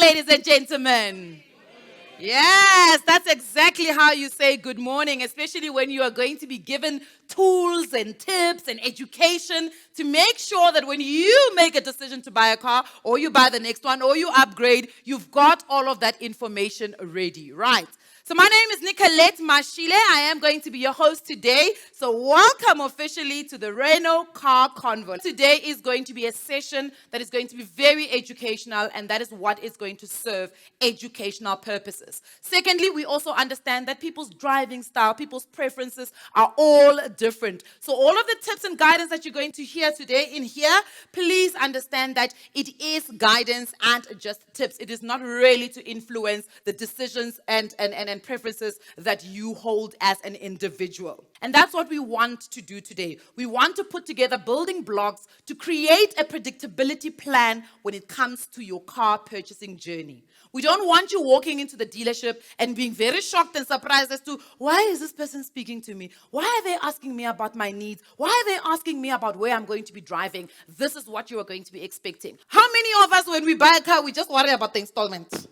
ladies and gentlemen. Yes, that's exactly how you say good morning, especially when you are going to be given tools and tips and education to make sure that when you make a decision to buy a car or you buy the next one or you upgrade, you've got all of that information ready, right? So my name is Nicolette Mashile. I am going to be your host today. So welcome officially to the Renault Car Convo. Today is going to be a session that is going to be very educational, and that is what is going to serve educational purposes. Secondly, we also understand that people's driving style, people's preferences are all different. So all of the tips and guidance that you're going to hear today in here, please understand that it is guidance and just tips. It is not really to influence the decisions and preferences that you hold as an individual. And that's what we want to do today. We want to put together building blocks to create a predictability plan when it comes to your car purchasing journey. We don't want you walking into the dealership and being very shocked and surprised as to, why is this person speaking to me? Why are they asking me about my needs? Why are they asking me about where I'm going to be driving? This is what you are going to be expecting. How many of us, when we buy a car, we just worry about the installment?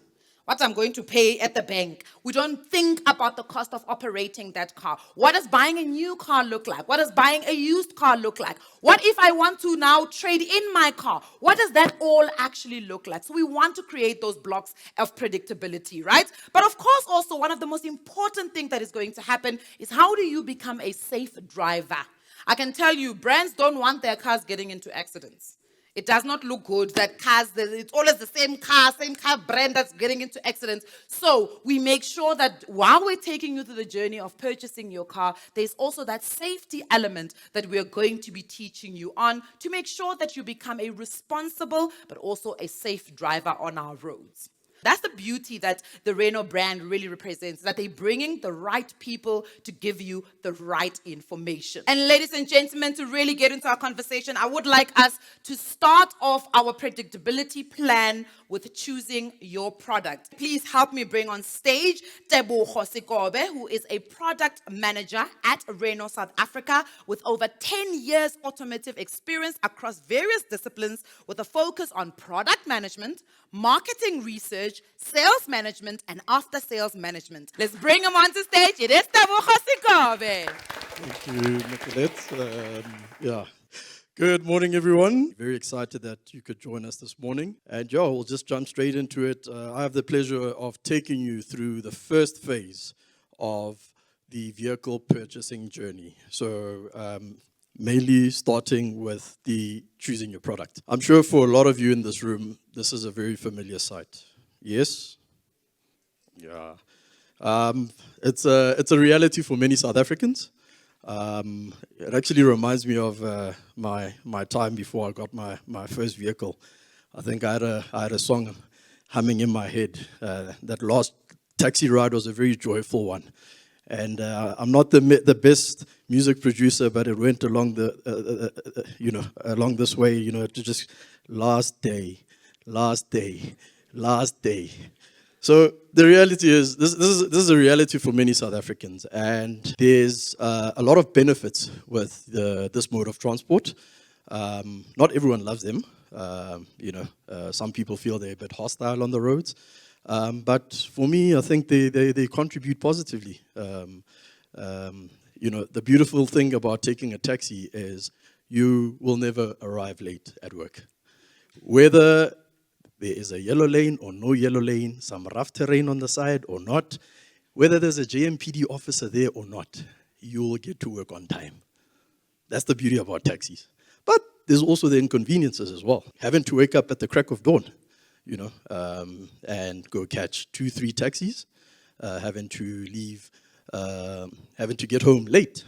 What I'm going to pay at the bank. We don't think about the cost of operating that car. What does buying a new car look like? What does buying a used car look like? What if I want to now trade in my car? What does that all actually look like? So we want to create those blocks of predictability, right? But of course, also one of the most important things that is going to happen is, how do you become a safe driver? I can tell you, brands don't want their cars getting into accidents. It does not look good that cars, it's always the same car brand that's getting into accidents. So we make sure that while we're taking you through the journey of purchasing your car, there's also that safety element that we're going to be teaching you on to make sure that you become a responsible but also a safe driver on our roads. That's the beauty that the Renault brand really represents, that they're bringing the right people to give you the right information. And ladies and gentlemen, to really get into our conversation, I would like us to start off our predictability plan with choosing your product. Please help me bring on stage Tebogo Sekobe, who is a product manager at Renault South Africa with over 10 years automotive experience across various disciplines with a focus on product management, marketing research, sales management, and after-sales management. Let's bring him onto stage. It is Tebogo Sekobe. Thank you, Nicolette. Good morning, everyone. Very excited that you could join us this morning. And we'll just jump straight into it. I have the pleasure of taking you through the first phase of the vehicle purchasing journey. So mainly starting with the choosing your product. I'm sure for a lot of you in this room, this is a very familiar sight. Yes? Yeah. It's a reality for many South Africans. It actually reminds me of my time before I got my first vehicle. I think I had a song humming in my head. That last taxi ride was a very joyful one. And I'm not the best music producer, but it went along along this way, to just last day. So the reality is, this is a reality for many South Africans, and there's a lot of benefits with this mode of transport. Not everyone loves them. Some people feel they're a bit hostile on the roads. But for me, I think they contribute positively. The beautiful thing about taking a taxi is you will never arrive late at work. Whether there is a yellow lane or no yellow lane, some rough terrain on the side or not, whether there's a JMPD officer there or not, you will get to work on time. That's the beauty about taxis. But there's also the inconveniences as well. Having to wake up at the crack of dawn, and go catch 2-3 taxis, having to leave, having to get home late,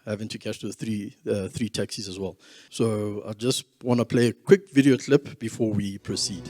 having to catch those three taxis as well. So I just want to play a quick video clip before we proceed.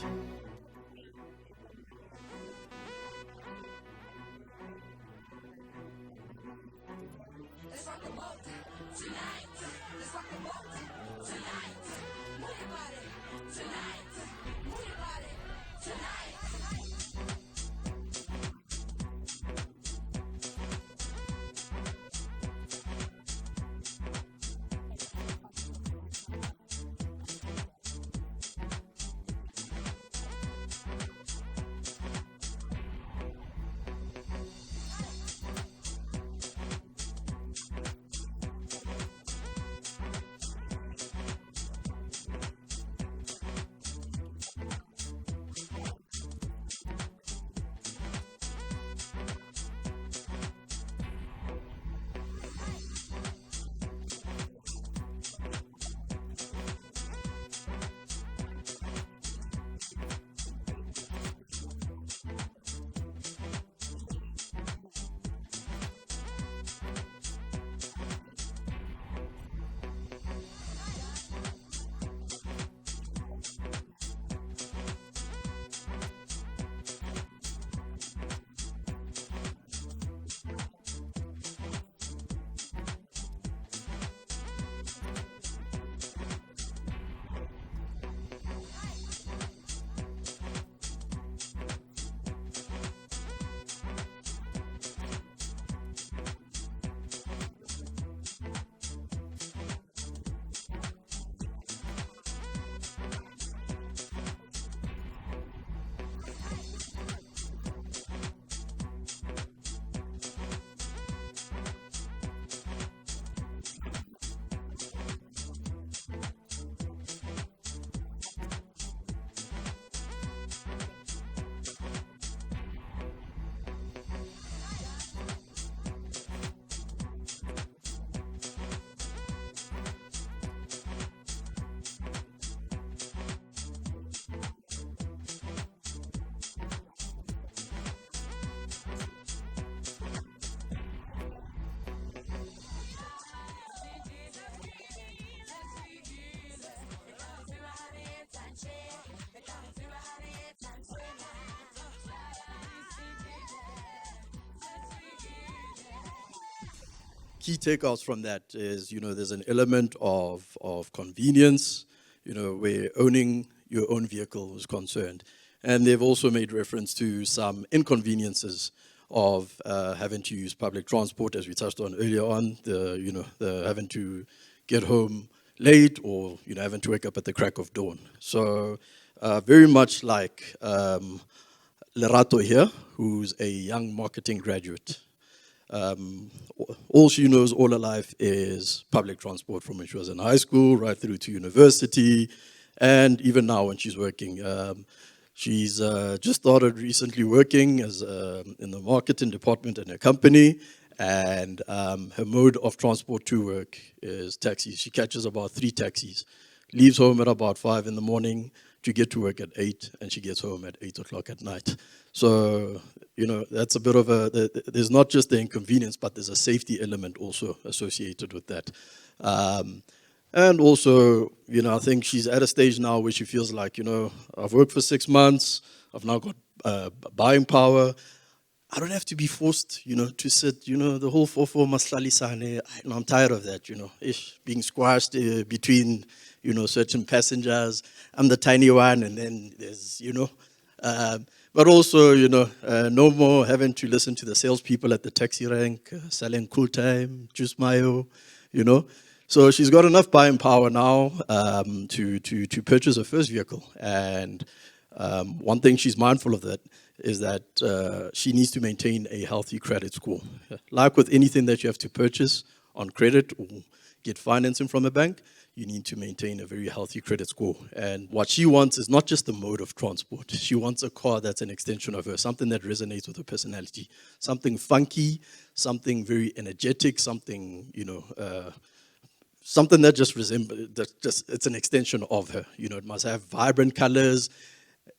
key takeouts from that is, there's an element of convenience, where owning your own vehicle is concerned. And they've also made reference to some inconveniences of having to use public transport, as we touched on earlier on, the having to get home late or, having to wake up at the crack of dawn. So very much like Lerato here, who's a young marketing graduate. All she knows all her life is public transport from when she was in high school right through to university, and even now when she's working. She's just started recently working as in the marketing department in a company, and her mode of transport to work is taxis. She catches about 3 taxis, leaves home at about 5 in the morning to get to work at 8, and she gets home at 8 o'clock at night. So, that's a bit of there's not just the inconvenience, but there's a safety element also associated with that. And also, I think she's at a stage now where she feels like, I've worked for 6 months, I've now got buying power. I don't have to be forced, to sit, the whole 4-4 maslalisane. I'm tired of that, being squashed between, certain passengers. I'm the tiny one, and then there's, but also, no more having to listen to the salespeople at the taxi rank, selling cool time, juice mayo, So she's got enough buying power now to purchase her first vehicle. And one thing she's mindful of that is that she needs to maintain a healthy credit score. Like with anything that you have to purchase on credit or get financing from a bank, you need to maintain a very healthy credit score. And what she wants is not just the mode of transport. She wants a car that's an extension of her, something that resonates with her personality, something funky, something very energetic, something, something that just resembles, it's an extension of her. It must have vibrant colors.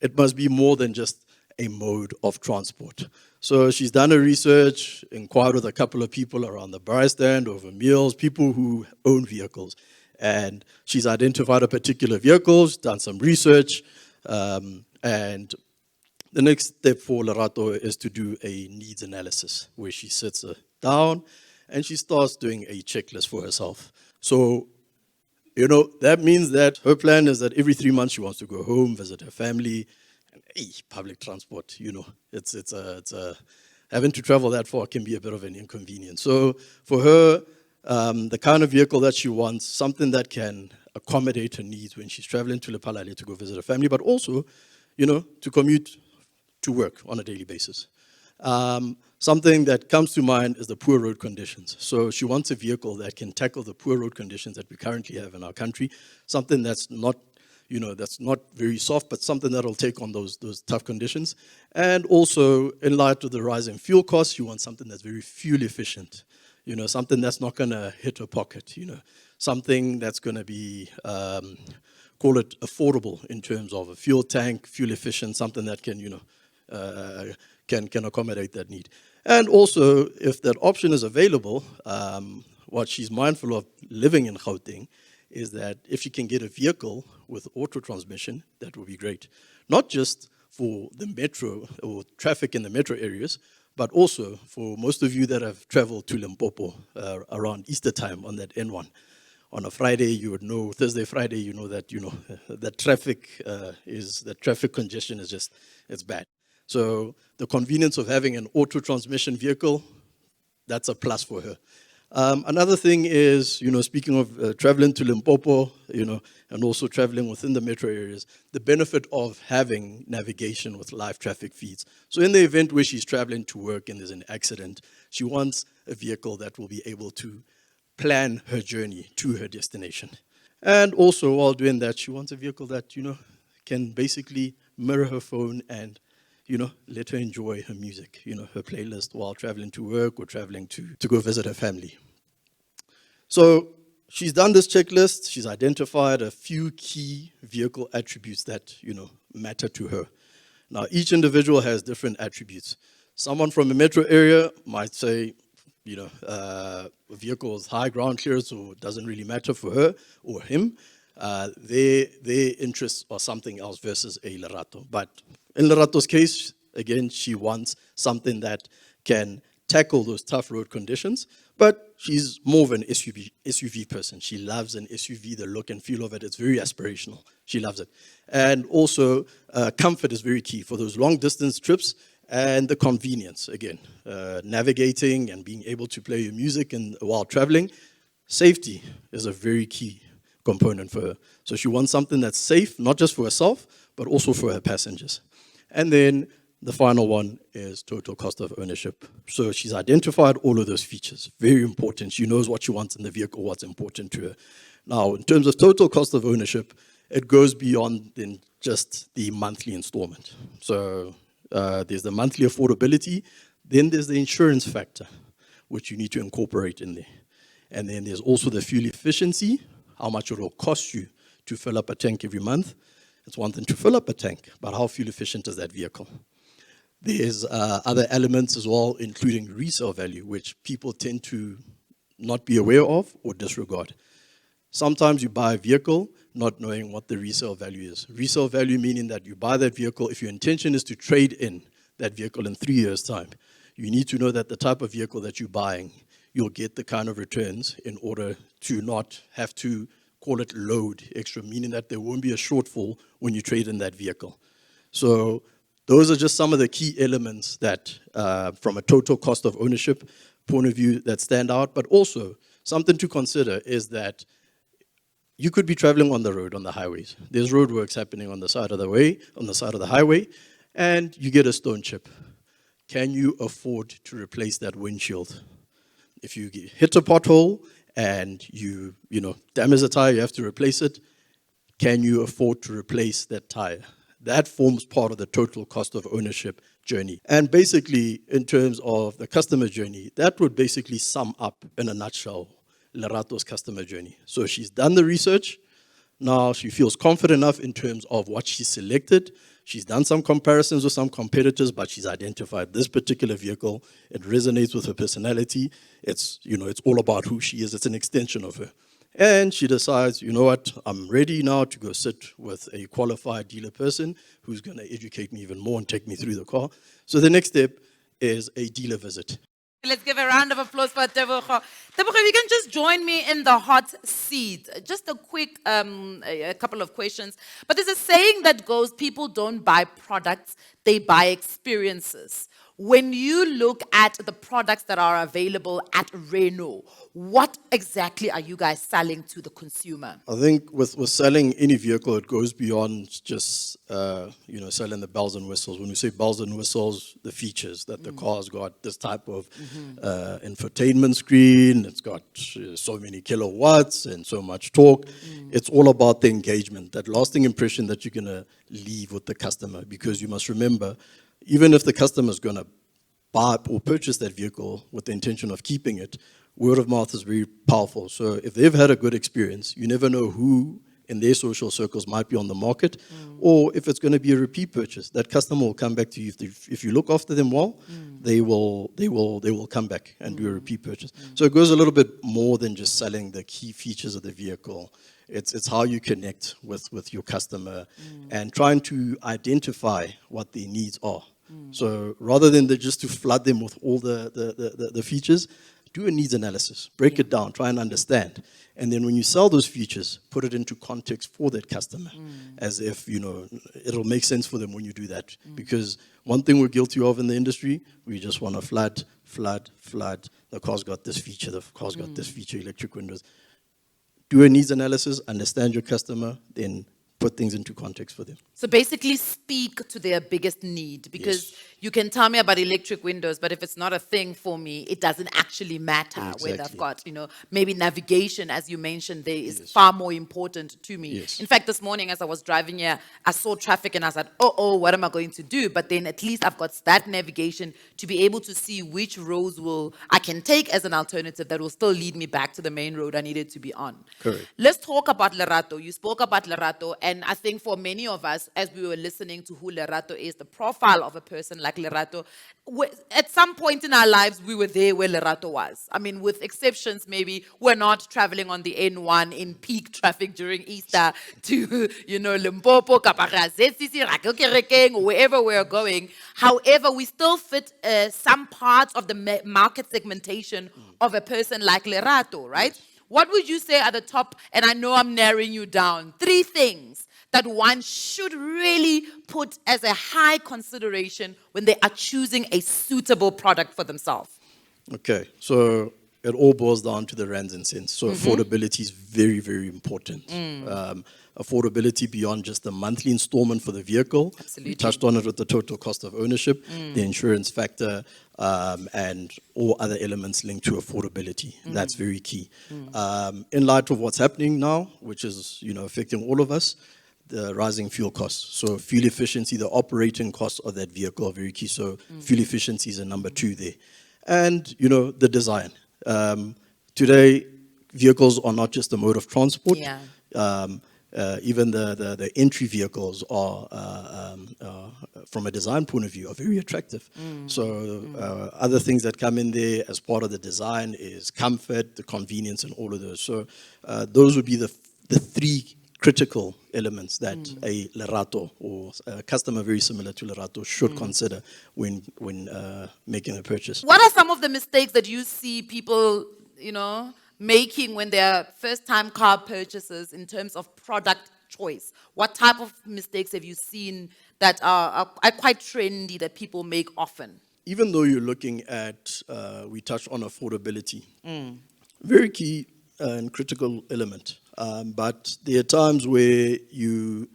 It must be more than just a mode of transport. So she's done her research, inquired with a couple of people around the bar stand, over meals, people who own vehicles. And she's identified a particular vehicle, she's done some research, and the next step for Lerato is to do a needs analysis, where she sits down and she starts doing a checklist for herself. So, that means that her plan is that every 3 months she wants to go home, visit her family, and public transport, it's having to travel that far can be a bit of an inconvenience. So for her, the kind of vehicle that she wants, something that can accommodate her needs when she's traveling to Lephalale to go visit her family, but also, to commute to work on a daily basis. Something that comes to mind is the poor road conditions. So she wants a vehicle that can tackle the poor road conditions that we currently have in our country, something that's not very soft, but something that'll take on those tough conditions. And also, in light of the rise in fuel costs, you want something that's very fuel efficient. Something that's not going to hit her pocket. Something that's going to be, call it affordable in terms of a fuel tank, fuel efficient, something that can, can accommodate that need. And also, if that option is available, what she's mindful of living in Gauteng is that if she can get a vehicle with auto transmission, that would be great. Not just for the metro or traffic in the metro areas, but also for most of you that have traveled to Limpopo around Easter time on that N1. On a Friday, you would know, Thursday, Friday, you know that, the traffic congestion is just, it's bad. So the convenience of having an auto transmission vehicle, that's a plus for her. Another thing is, speaking of traveling to Limpopo, and also traveling within the metro areas, the benefit of having navigation with live traffic feeds. So in the event where she's traveling to work and there's an accident, she wants a vehicle that will be able to plan her journey to her destination. And also, while doing that, she wants a vehicle that, can basically mirror her phone and let her enjoy her music, her playlist while traveling to work or traveling to go visit her family. So she's done this checklist. She's identified a few key vehicle attributes that, matter to her. Now, each individual has different attributes. Someone from a metro area might say, a vehicle with high ground clearance or doesn't really matter for her or him. Their interests are something else versus a Lerato. But in Lerato's case, again, she wants something that can tackle those tough road conditions. But she's more of an SUV person. She loves an SUV, the look and feel of it. It's very aspirational. She loves it. And also, comfort is very key for those long distance trips, and the convenience, again, navigating and being able to play your music while traveling. Safety is a very key component for her. So she wants something that's safe, not just for herself, but also for her passengers. And then the final one is total cost of ownership. So she's identified all of those features. Very important. She knows what she wants in the vehicle, what's important to her. Now, in terms of total cost of ownership, it goes beyond than just the monthly installment. So there's the monthly affordability. Then there's the insurance factor, which you need to incorporate in there. And then there's also the fuel efficiency, how much it will cost you to fill up a tank every month. It's one thing to fill up a tank, but how fuel efficient is that vehicle? There's other elements as well, including resale value, which people tend to not be aware of or disregard. Sometimes you buy a vehicle not knowing what the resale value is. Resale value meaning that you buy that vehicle, if your intention is to trade in that vehicle in 3 years' time, you need to know that the type of vehicle that you're buying, you'll get the kind of returns in order to not have to call it load extra, meaning that there won't be a shortfall when you trade in that vehicle. So those are just some of the key elements that, from a total cost of ownership point of view, that stand out. But also, something to consider is that you could be traveling on the road, on the highways. There's roadworks happening on the side of the way, on the side of the highway, and you get a stone chip. Can you afford to replace that windshield? If you hit a pothole and you damage the tire, you have to replace it. Can you afford to replace that tire? That forms part of the total cost of ownership journey. And basically, in terms of the customer journey, that would basically sum up, in a nutshell, Lerato's customer journey. So she's done the research. Now she feels confident enough in terms of what she selected. She's done some comparisons with some competitors, but she's identified this particular vehicle. It resonates with her personality. It's all about who she is. It's an extension of her. And she decides, you know what, I'm ready now to go sit with a qualified dealer person who's going to educate me even more and take me through the car. So the next step is a dealer visit. Let's give a round of applause for Tebogo. Tebogo, you can just join me in the hot seat. Just a quick a couple of questions. But there's a saying that goes, people don't buy products, they buy experiences. When you look at the products that are available at Renault, what exactly are you guys selling to the consumer? I think with selling any vehicle, it goes beyond just selling the bells and whistles. When we say bells and whistles, the features that the car's got, this type of infotainment screen, it's got so many kilowatts and so much torque. It's all about the engagement, that lasting impression that you're going to leave with the customer. Because you must remember, even if the customer is going to buy or purchase that vehicle with the intention of keeping it, word of mouth is very powerful. So if they've had a good experience, you never know who in their social circles might be on the market, or if it's going to be a repeat purchase. That customer will come back to you. If you look after them well, they will come back and do a repeat purchase. So it goes a little bit more than just selling the key features of the vehicle. It's how you connect with your customer and trying to identify what their needs are. So rather than just to flood them with all the features, do a needs analysis, break it down, try and understand. And then when you sell those features, put it into context for that customer, as if, it'll make sense for them when you do that. Because one thing we're guilty of in the industry, we just want to flood. The car's got this feature, the car's got this feature, electric windows. Do a needs analysis, understand your customer, then put things into context for them. So basically speak to their biggest need, because you can tell me about electric windows, but if it's not a thing for me, it doesn't actually matter. Exactly. Whether I've got, maybe navigation, as you mentioned, there is far more important to me. In fact, this morning as I was driving here, I saw traffic and I said, what am I going to do? But then at least I've got that navigation to be able to see which roads I can take as an alternative that will still lead me back to the main road I needed to be on. Correct. Let's talk about Lerato. You spoke about Lerato And I think for many of us, as we were listening to who Lerato is, the profile of a person like Lerato, at some point in our lives, we were there where Lerato was. I mean, with exceptions, maybe we're not traveling on the N1 in peak traffic during Easter to, Limpopo, Kapara, ZCC, Rakel Kerekeng, or wherever we're going. However, we still fit some parts of the market segmentation of a person like Lerato, right? Yes. What would you say are the top, and I know I'm narrowing you down, 3 things that one should really put as a high consideration when they are choosing a suitable product for themselves? Okay, so it all boils down to the rands and cents. So affordability is very, very important. Affordability beyond just the monthly installment for the vehicle. Absolutely. We touched on it with the total cost of ownership, the insurance factor, and all other elements linked to affordability. That's very key. In light of what's happening now, which is affecting all of us, the rising fuel costs. So fuel efficiency, the operating costs of that vehicle are very key. So fuel efficiency is a number 2 there. And, the design. Today, vehicles are not just a mode of transport. Yeah. Even the entry vehicles are, from a design point of view, are very attractive. So other things that come in there as part of the design is comfort, the convenience, and all of those. So those would be the 3 critical elements that a Lerato or a customer very similar to Lerato should consider when making a purchase. What are some of the mistakes that you see people, making when they're first-time car purchases in terms of product choice? What type of mistakes have you seen that are quite trendy that people make often? Even though you're looking at, we touched on affordability, very key and critical element. But there are times where you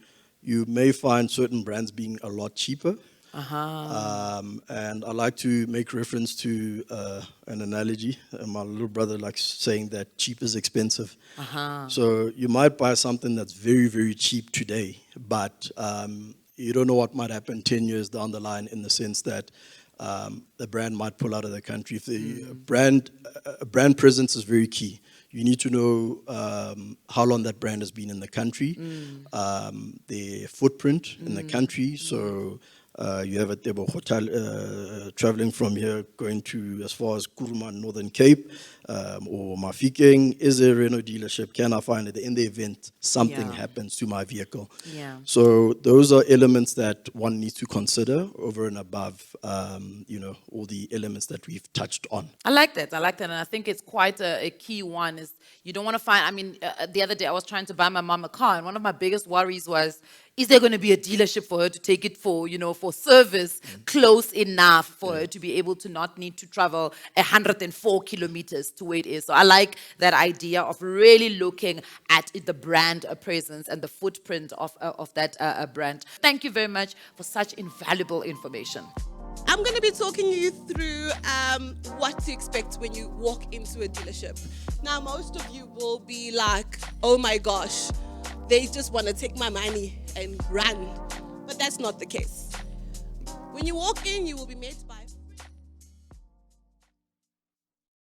may find certain brands being a lot cheaper. And I like to make reference to an analogy. My little brother likes saying that cheap is expensive. So you might buy something that's very, very cheap today, but you don't know what might happen 10 years down the line, in the sense that the brand might pull out of the country. If the brand presence is very key. You need to know how long that brand has been in the country, their footprint in the country. So you have a Tebo hotel traveling from here, going to as far as Kuruma, Northern Cape, or Mafikeng. Is there a Renault dealership? Can I find it in the event something happens to my vehicle? Yeah. So those are elements that one needs to consider over and above, all the elements that we've touched on. I like that. And I think it's quite a key one. Is you don't want to find. The other day I was trying to buy my mom a car, and one of my biggest worries was, is there going to be a dealership for her to take it for, for service close enough for her to be able to not need to travel 104 kilometers to where it is? So I like that idea of really looking at the brand presence and the footprint of that brand. Thank you very much for such invaluable information. I'm going to be talking you through what to expect when you walk into a dealership. Now, most of you will be like, oh my gosh, they just want to take my money and run. But that's not the case. When you walk in, you will be met